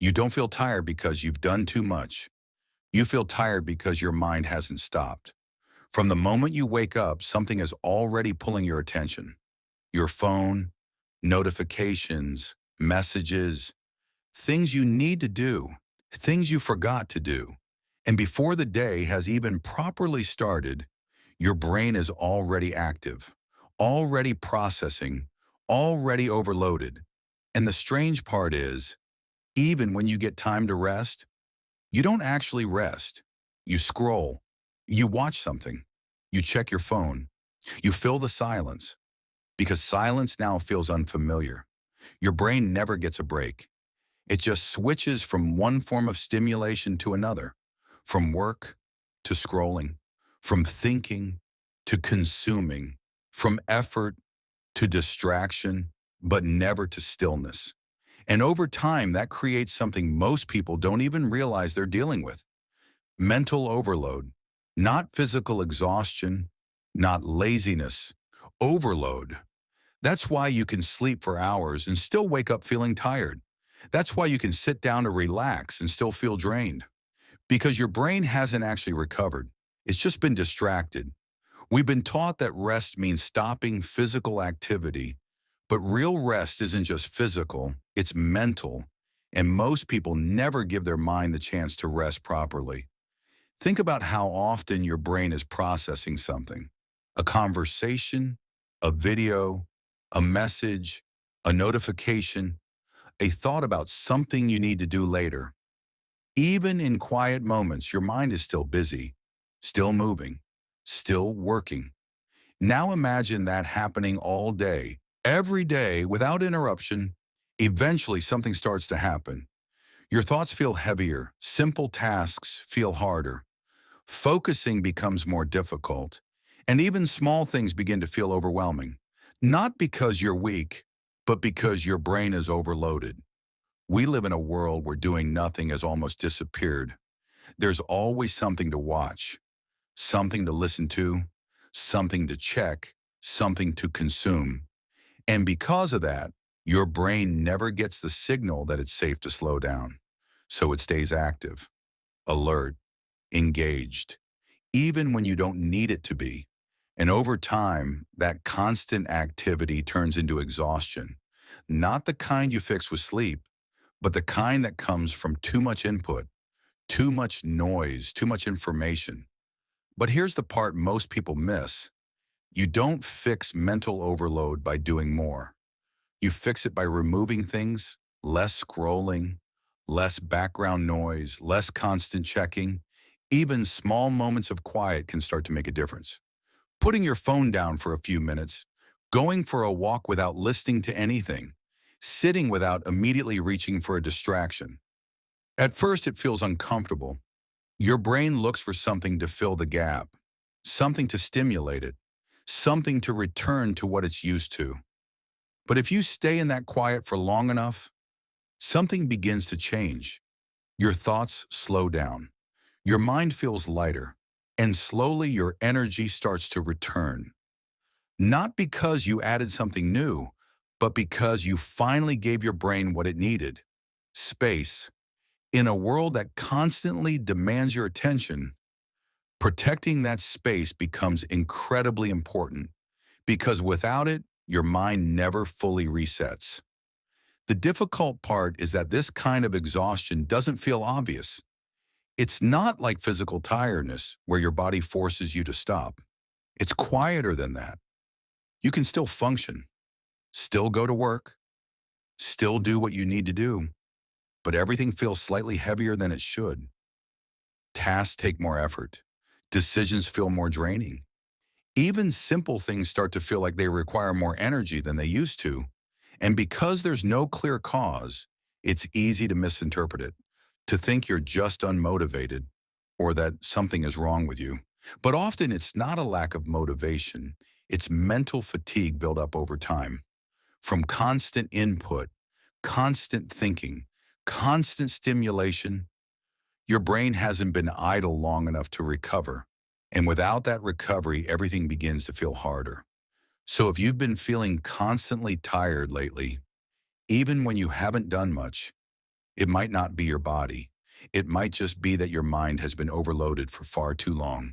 You don't feel tired because you've done too much. You feel tired because your mind hasn't stopped. From the moment you wake up, something is already pulling your attention. Your phone, notifications, messages, things you need to do, things you forgot to do. And before the day has even properly started, your brain is already active, already processing, already overloaded. And the strange part is, even when you get time to rest, you don't actually rest. You scroll, you watch something, you check your phone, you fill the silence, because silence now feels unfamiliar. Your brain never gets a break. It just switches from one form of stimulation to another, from work to scrolling, from thinking to consuming, from effort to distraction, but never to stillness. And over time, that creates something most people don't even realize they're dealing with: mental overload, not physical exhaustion, not laziness, overload. That's why you can sleep for hours and still wake up feeling tired. That's why you can sit down to relax and still feel drained. Because your brain hasn't actually recovered. It's just been distracted. We've been taught that rest means stopping physical activity, but real rest isn't just physical, it's mental, and most people never give their mind the chance to rest properly. Think about how often your brain is processing something: a conversation, a video, a message, a notification, a thought about something you need to do later. Even in quiet moments, your mind is still busy, still moving, still working. Now imagine that happening all day, every day, without interruption. Eventually, something starts to happen. Your thoughts feel heavier, simple tasks feel harder, focusing becomes more difficult, and even small things begin to feel overwhelming. Not because you're weak, but because your brain is overloaded. We live in a world where doing nothing has almost disappeared. There's always something to watch, something to listen to, something to check, something to consume. And because of that, your brain never gets the signal that it's safe to slow down. So it stays active, alert, engaged, even when you don't need it to be. And over time, that constant activity turns into exhaustion. Not the kind you fix with sleep, but the kind that comes from too much input, too much noise, too much information. But here's the part most people miss. You don't fix mental overload by doing more. You fix it by removing things: less scrolling, less background noise, less constant checking. Even small moments of quiet can start to make a difference. Putting your phone down for a few minutes, going for a walk without listening to anything, sitting without immediately reaching for a distraction. At first, it feels uncomfortable. Your brain looks for something to fill the gap, something to stimulate it, something to return to what it's used to. But if you stay in that quiet for long enough, something begins to change. Your thoughts slow down. Your mind feels lighter, and slowly your energy starts to return. Not because you added something new, but because you finally gave your brain what it needed: space. In a world that constantly demands your attention, protecting that space becomes incredibly important, because without it, your mind never fully resets. The difficult part is that this kind of exhaustion doesn't feel obvious. It's not like physical tiredness, where your body forces you to stop. It's quieter than that. You can still function, still go to work, still do what you need to do, but everything feels slightly heavier than it should. Tasks take more effort. Decisions feel more draining. Even simple things start to feel like they require more energy than they used to. And because there's no clear cause, it's easy to misinterpret it, to think you're just unmotivated or that something is wrong with you. But often it's not a lack of motivation. It's mental fatigue built up over time. From constant input, constant thinking, constant stimulation, your brain hasn't been idle long enough to recover. And without that recovery, everything begins to feel harder. So if you've been feeling constantly tired lately, even when you haven't done much, It might not be your body. It might just be that your mind has been overloaded for far too long.